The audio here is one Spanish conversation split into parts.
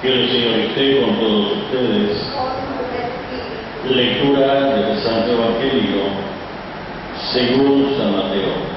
Que el Señor esté con todos ustedes. Lectura del Santo Evangelio según San Mateo.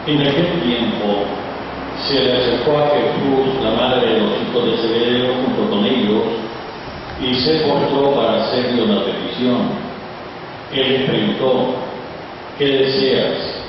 En aquel tiempo se le acercó a Jesús la madre de los hijos de Zebedeo junto con ellos y se postró para hacerle una petición. Él le preguntó: ¿qué deseas?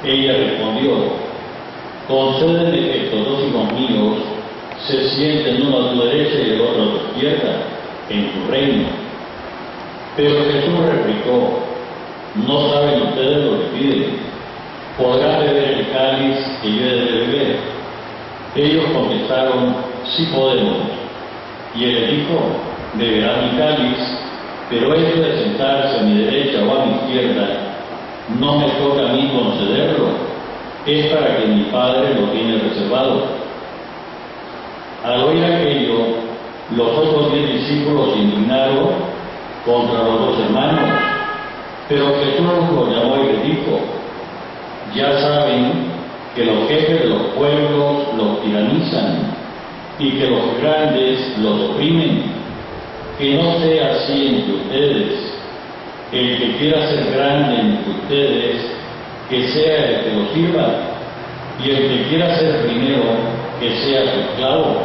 Ella respondió: concédeme que estos dos hijos míos se sienten uno a tu derecha y el otro a tu izquierda en tu reino. Pero Jesús replicó: no saben ustedes lo que piden. ¿Podrán beber el cáliz que yo he de beber? Ellos contestaron: sí podemos. Y él dijo: beberán mi cáliz, pero eso de sentarse a mi derecha o a mi izquierda no me toca a mí concederlo, es para que mi Padre lo tiene reservado. Al oír aquello, los otros 10 discípulos se indignaron contra los dos hermanos, pero Jesús los llamó y les dijo: ya saben que los jefes de los pueblos los tiranizan y que los grandes los oprimen. Que no sea así entre ustedes. El que quiera ser grande entre ustedes, que sea el que lo sirva, y el que quiera ser primero, que sea su esclavo.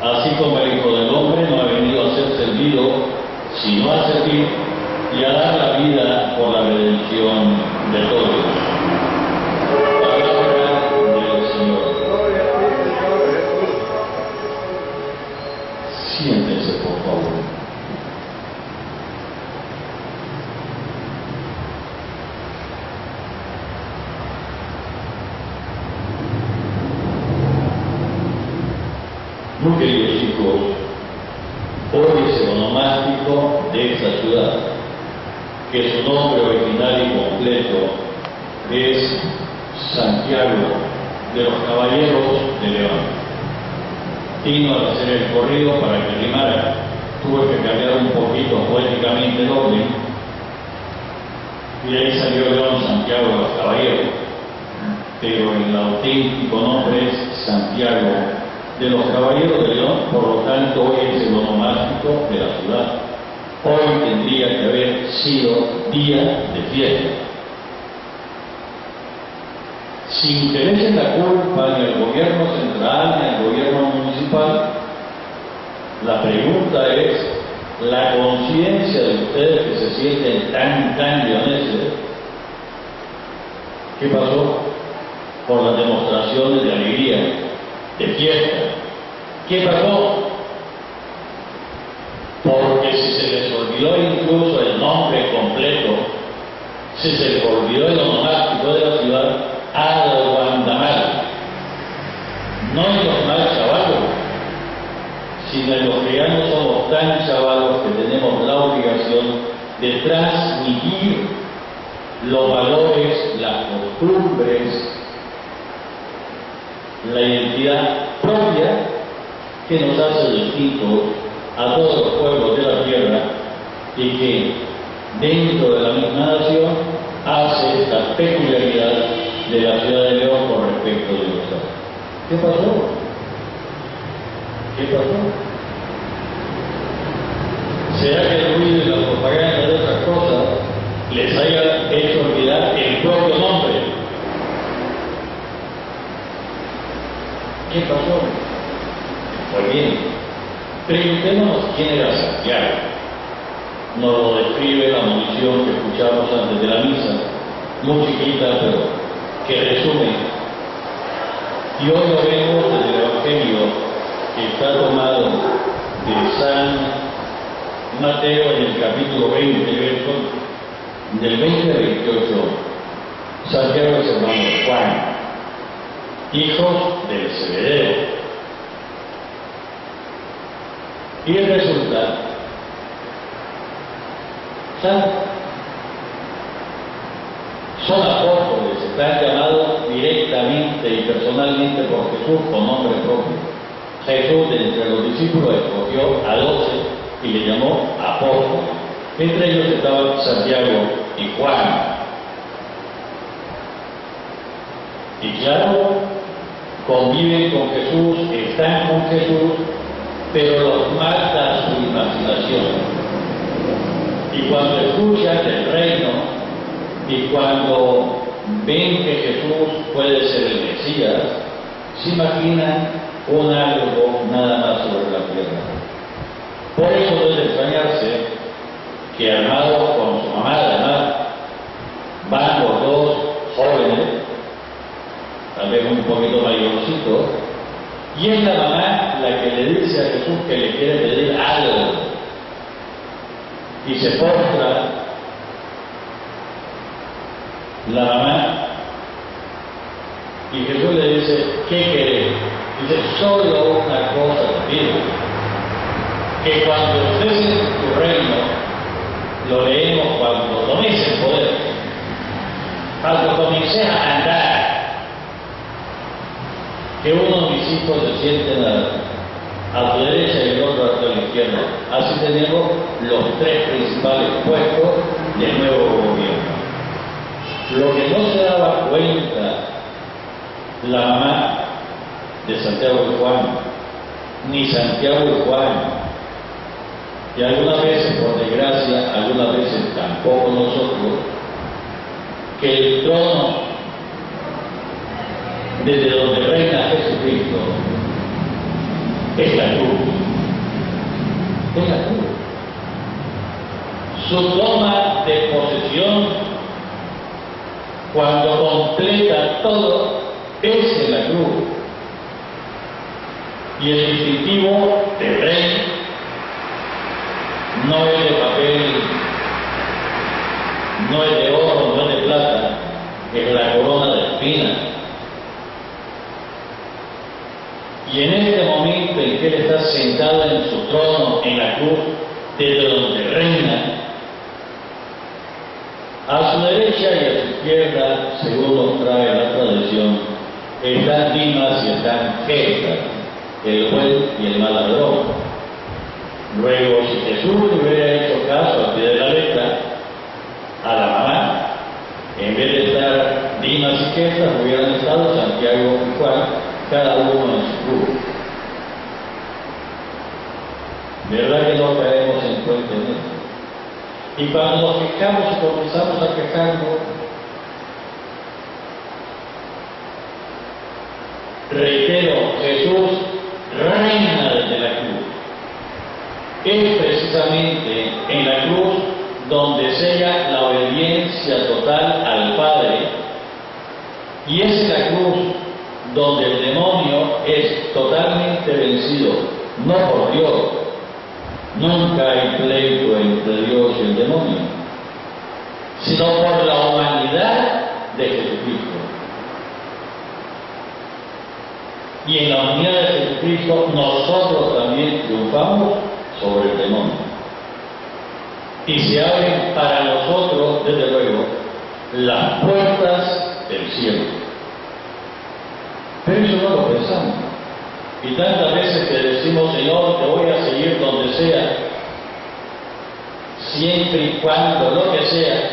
Así como el Hijo del Hombre no ha venido a ser servido, sino a servir y a dar la vida por la redención de todos. Siéntense, por favor. Muy queridos chicos, hoy es el onomástico de esta ciudad, que su nombre original y completo es Santiago de los Caballeros de León. Vino a hacer el corrido para que rimara. Tuve que cambiar un poquito poéticamente el orden, y de ahí salió León Santiago de los Caballeros, pero el auténtico nombre es Santiago de los Caballeros de León. Por lo tanto, hoy es el onomástico de la ciudad. Hoy tendría que haber sido día de fiesta. Sin que le echen la culpa ni al gobierno central ni al gobierno municipal, la pregunta es: ¿la conciencia de ustedes que se sienten tan leoneses, qué pasó por las demostraciones de alegría, de fiesta? ¿Qué pasó? Porque si se les olvidó incluso el nombre completo, si se les olvidó el onomástico de la ciudad, algo anda mal. No en los mal chavalos, sino en los que ya no somos tan chavalos, que tenemos la obligación de transmitir los valores, las costumbres, la identidad propia que nos hace distintos a todos los pueblos de la tierra y que dentro de la misma nación hace esta peculiaridad de la ciudad de León con respecto de los otros. ¿Qué pasó? ¿Qué pasó? ¿Será que el ruido y la propaganda de otras cosas les haya hecho olvidar el propio nombre? ¿Qué pasó? Pues bien, preguntémonos quién era Santiago. Nos lo describe la munición que escuchamos antes de la misa, muy chiquita, pero que resume. Y hoy lo vemos desde el Evangelio, que está tomado de San Mateo en el capítulo 20, verso del 20 al 28. Santiago es hermano de Juan, hijos del Zebedeo. Y resulta, ¿saben? Son apóstoles, están llamados directamente y personalmente por Jesús con nombre propio. Jesús, de entre los discípulos, escogió a 12 y le llamó apóstoles. Entre ellos estaban Santiago y Juan. Y claro, conviven con Jesús, están con Jesús, pero los mata su imaginación. Y cuando escuchan del reino, y cuando ven que Jesús puede ser el Mesías, se imaginan un algo nada más sobre la tierra. Por eso no es de extrañarse que armados con su mamá, además, van los dos jóvenes, tal vez un poquito mayorcitos, y es la mamá la que le dice a Jesús que le quiere pedir algo, y se postra la mamá, y Jesús le dice, ¿qué querés? Dice, solo una cosa te pido, que cuando estés en tu reino, lo leemos cuando tomes el poder, cuando comiences a andar, que uno de mis hijos se sienten a tu derecha y el otro a tu izquierda. Así tenemos los tres principales puestos del nuevo gobierno. Lo que no se daba cuenta la mamá de Santiago y Juan, ni Santiago y Juan, y algunas veces, por desgracia, algunas veces tampoco nosotros, que el trono desde donde reina Jesucristo es la cruz. Es la cruz. Su toma de posesión, cuando completa todo, es en la cruz. Y el distintivo del rey no es de papel, no es de oro, no es de plata, es la corona de espinas. Y en este momento en que él está sentado en su trono, en la cruz, desde donde reina, a su derecha y a su izquierda, según nos trae la tradición, están Dimas y están César, el buen y el mal ladrón. Luego, si Jesús le hubiera hecho caso al pie de la letra, a la mamá, en vez de estar Dimas y César, hubieran estado Santiago y Juan, cada uno en su cruz. ¿Verdad que no caemos en cuenta en esto? Y cuando nos quejamos y comenzamos a quejarnos, reitero, Jesús reina desde la cruz. Es precisamente en la cruz donde sella la obediencia total al Padre, y es en la cruz donde el demonio es totalmente vencido, no por Dios. Nunca hay pleito entre Dios y el demonio, sino por la humanidad de Jesucristo. Y en la unidad de Jesucristo nosotros también triunfamos sobre el demonio. Y se abren para nosotros, desde luego, las puertas del cielo. Pero eso no lo pensamos. Y tantas veces que decimos, Señor, te voy a seguir donde sea, siempre y cuando lo que sea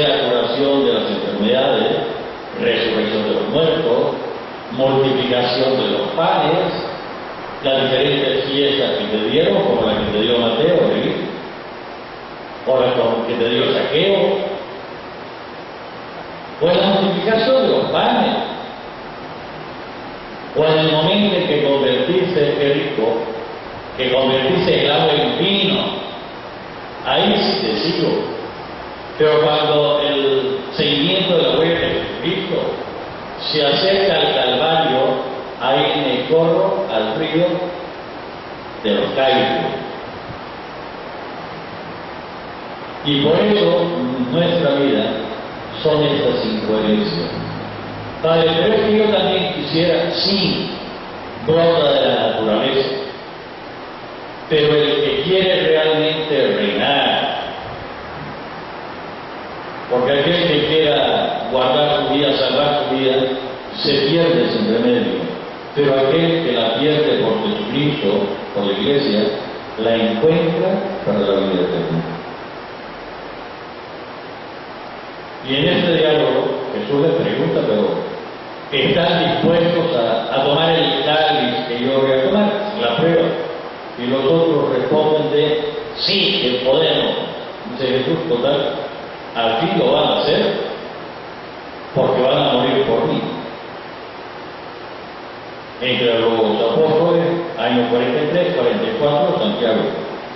la curación de las enfermedades, resurrección de los muertos, multiplicación de los panes, las diferentes fiestas que te dieron, como la que te dio Mateo, ¿sí? O la que te dio Saqueo, o la multiplicación de los panes, o en el momento en que convertiste, qué rico, que convertiste el agua en vino, ahí sí te sigo. Pero cuando el seguimiento de la huella de Jesucristo se acerca al Calvario, ahí me corro al río de los caídos. Y por eso nuestra vida son estas incoherencias. Padre, pero es que yo también quisiera, sí, brota de la naturaleza. Pero el que quiere realmente reinar, porque aquel que quiera guardar su vida, salvar su vida, se pierde sin remedio. Pero aquel que la pierde por Jesucristo, por la Iglesia, la encuentra para la vida eterna. Y en este diálogo Jesús les pregunta, pero ¿están dispuestos a tomar el cáliz que yo voy a tomar? La prueba. Y los otros responden de sí, que podemos. Dice Jesús, total, al fin lo van a hacer porque van a morir por mí. Entre los apóstoles, año 43, 44, Santiago,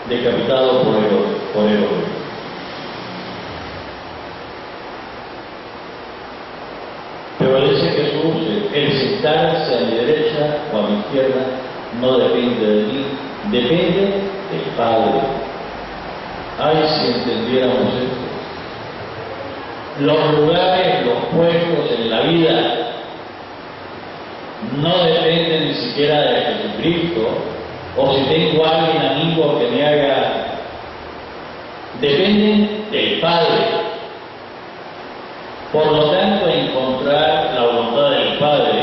decapitado por Herodes. Pero dice Jesús, el sentarse a mi derecha o a mi izquierda no depende de mí, depende del Padre. Ay, si entendiéramos esto. Los lugares, los puestos en la vida no dependen ni siquiera de Jesucristo, o si tengo a alguien amigo que me haga, dependen del Padre. Por lo tanto, encontrar la voluntad del Padre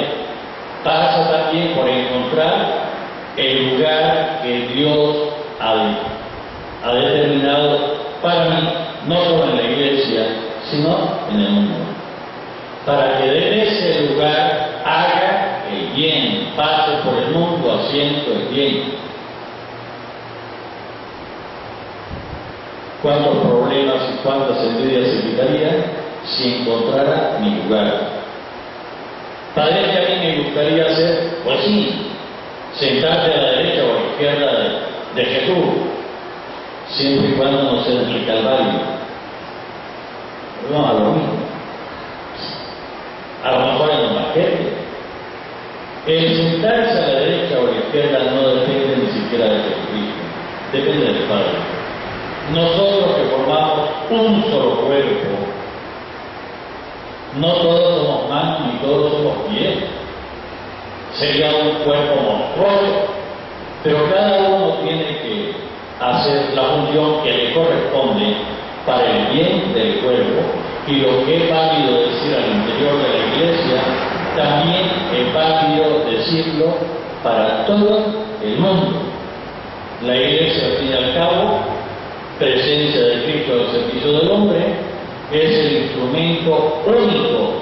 pasa también por encontrar el lugar que Dios ha determinado para mí, no solo en la Iglesia, sino en el mundo. Para que desde ese lugar haga el bien, pase por el mundo haciendo el bien. ¿Cuántos problemas y cuántas envidias se quitarían si encontrara mi lugar? Parece que a mí me gustaría hacer, pues sí, sentarte a la derecha o a la izquierda de Jesús, siempre y cuando no sea en el Calvario. No, a lo mismo. A lo mejor en los banquetes. El sentarse a la derecha o a la izquierda no depende ni siquiera de Jesucristo, depende del Padre. Nosotros que formamos un solo cuerpo, no todos somos manos ni todos somos pies. Sería un cuerpo monstruoso, pero cada uno tiene que hacer la función que le corresponde para el bien del cuerpo. Y lo que es válido decir al interior de la Iglesia, también es válido decirlo para todo el mundo. La Iglesia, al fin y al cabo, presencia de Cristo al servicio del hombre, es el instrumento único,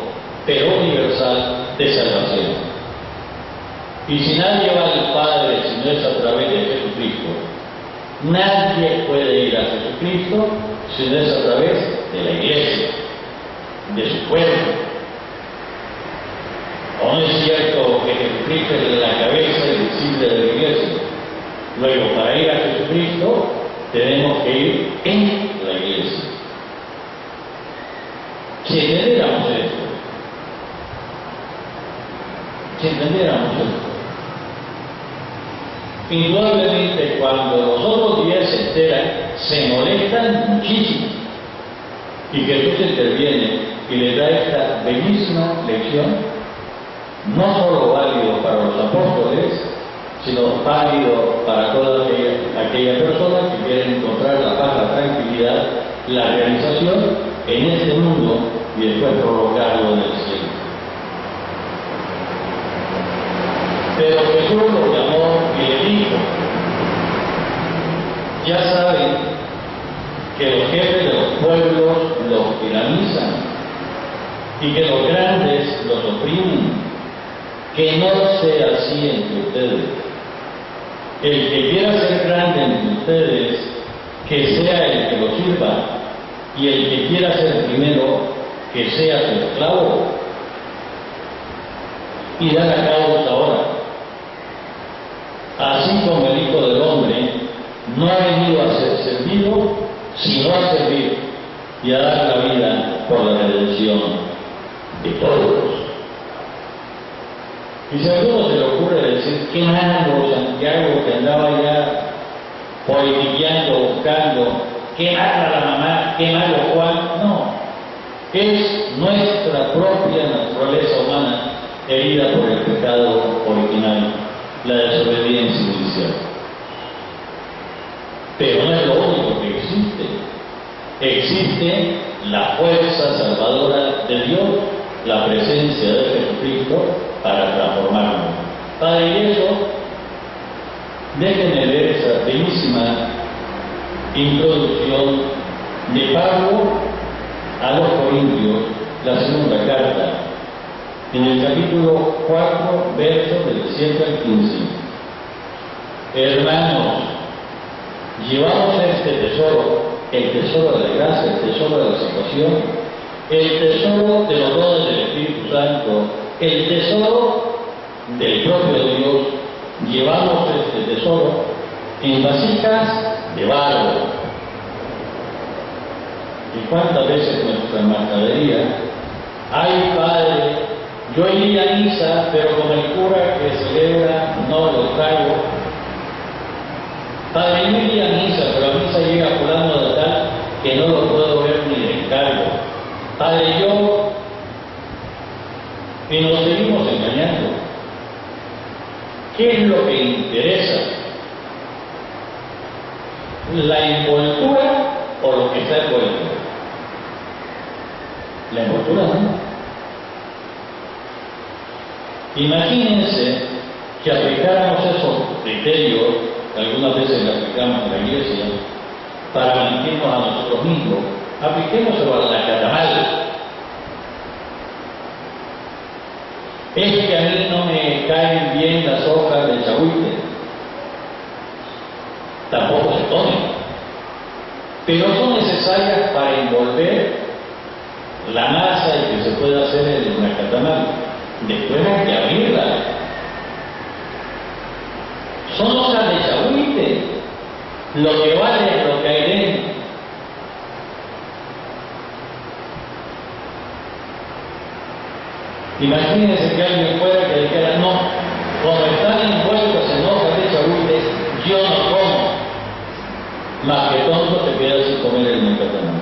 pero universal, de salvación. Y si nadie va al Padre si no es a través de Jesucristo, nadie puede ir a Jesucristo si no es a través de la Iglesia, de su cuerpo. ¿O no es cierto que Jesucristo es la cabeza visible de la Iglesia? Luego, para ir a Jesucristo, tenemos que ir en la Iglesia. Si entendiéramos esto, indudablemente cuando los otros 10 se enteran, se molestan muchísimo. Y Jesús interviene y le da esta bellísima lección, no solo válido para los apóstoles, sino válido para toda aquella persona que quiere encontrar la paz, la tranquilidad, la realización en este mundo y después prolongarlo en el cielo. Pero Jesús lo llamó y le dijo, ya saben que los jefes de los pueblos los tiranizan y que los grandes los oprimen, que no sea así entre ustedes. El que quiera ser grande entre ustedes, que sea el que lo sirva, y el que quiera ser primero, que sea su esclavo. Y da la causa ahora. Así como el Hijo del Hombre no ha venido a ser servido, sino a servir y a dar la vida por la redención de todos. Y si a alguno se le ocurre decir, qué malo Santiago que andaba ya politiqueando, buscando, qué mala la mamá, qué malo Juan, no. Es nuestra propia naturaleza humana herida por el pecado original, la desobediencia inicial. pero no es lo único que existe. Existe la fuerza salvadora de Dios, la presencia de Jesucristo para transformarnos. Padre, y eso, déjenme leer esa bellísima introducción de Pablo a los Corintios, la segunda carta, en el capítulo 4, versos del 7 al 15. Hermanos, llevamos este tesoro, el tesoro de la gracia, el tesoro de la salvación, el tesoro de los dones del Espíritu Santo, el tesoro del propio Dios. Llevamos este tesoro en vasijas de barro. ¿Y cuántas veces nuestra mercadería? Ay, Padre, yo iría a misa, pero con el cura que celebra no lo traigo. Padre, yo iría a misa, pero a misa llega fulano de tal que no lo puedo ver ni de encargo. Padre, yo... Y nos seguimos engañando. ¿Qué es lo que interesa? ¿La envoltura o lo que está envuelto? La envoltura no. Imagínense que aplicáramos esos criterios, que algunas veces le aplicamos en la iglesia, para mentirnos a nosotros mismos. Apliquémoslo a la catamal. Es que a mí no me caen bien las hojas de chahuite, tampoco se tomen, pero son necesarias para envolver la masa y que se pueda hacer en una catamal. Después hay que abrirla. Son hojas de chahuite, lo que vale es lo que hay dentro. Imagínense que alguien fuera que dijera, no, como están envueltos en hojas de chahuite, yo no como. Más que tonto se queda sin comer el mecatamán.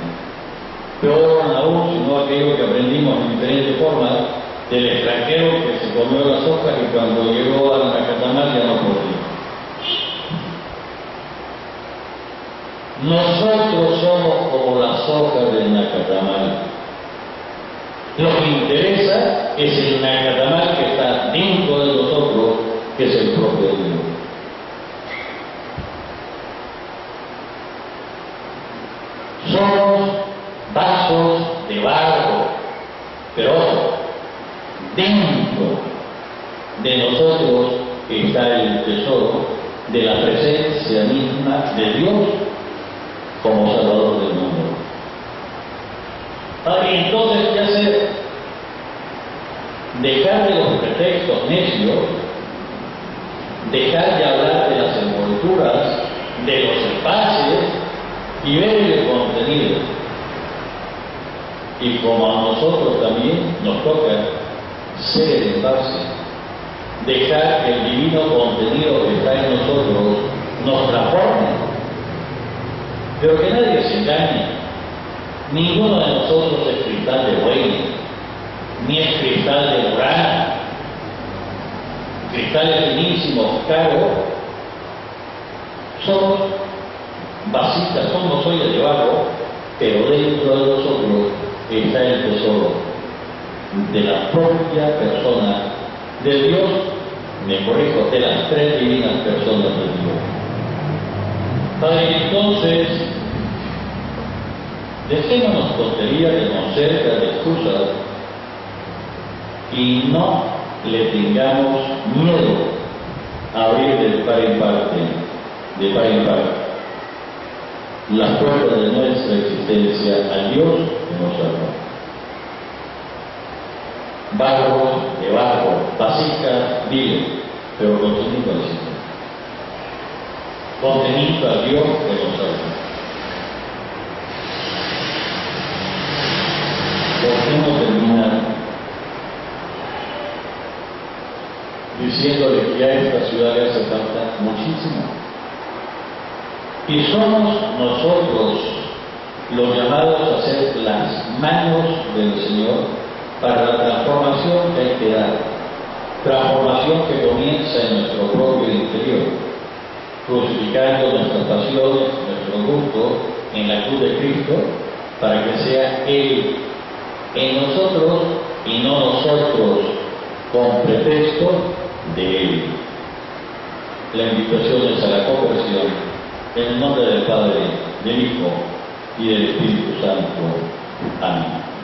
Peor aún, sino aquello que aprendimos en diferentes formas del extranjero que se comió las hojas y cuando llegó a la mecatamán ya no podía. Nosotros somos como las hojas del nacatamal. Lo que interesa es el nacatamal que está dentro de nosotros, que es el propio Dios. Somos vasos de barro, pero dentro de nosotros está el tesoro de la presencia misma de Dios como Salvador del mundo. Padre, entonces, ¿qué hacer? Dejar de los pretextos necios, dejar de hablar de las envolturas, de los envases y ver el contenido. Y como a nosotros también nos toca ser el envase, dejar que el divino contenido que está en nosotros nos transforme. Pero que nadie se engañe. Ninguno de nosotros es cristal de buey, ni es cristal de urano. Cristales finísimos, caros, somos vasijas, somos ollas de barro, pero dentro de nosotros está el tesoro de la propia persona de Dios, me corrijo, de las tres divinas personas de Dios. Padre, entonces, dejémonos tonterías de concertas, de excusas, y no le tengamos miedo a abrir de par en parte, las puertas de nuestra existencia al Dios que nos salva. Barro de barro, vasijas viles, pero conteniendo al Señor, conteniendo al Dios que nos salva. ¿Por qué no terminar diciéndole que a esta ciudad le hace falta muchísimo? Y somos nosotros los llamados a ser las manos del Señor para la transformación que hay que dar, transformación que comienza en nuestro propio interior. crucificando nuestras pasiones, nuestro gusto en la cruz de Cristo, para que sea Él en nosotros y no nosotros con pretexto de Él. La invitación es a la conversión en el nombre del Padre, del Hijo y del Espíritu Santo. Amén.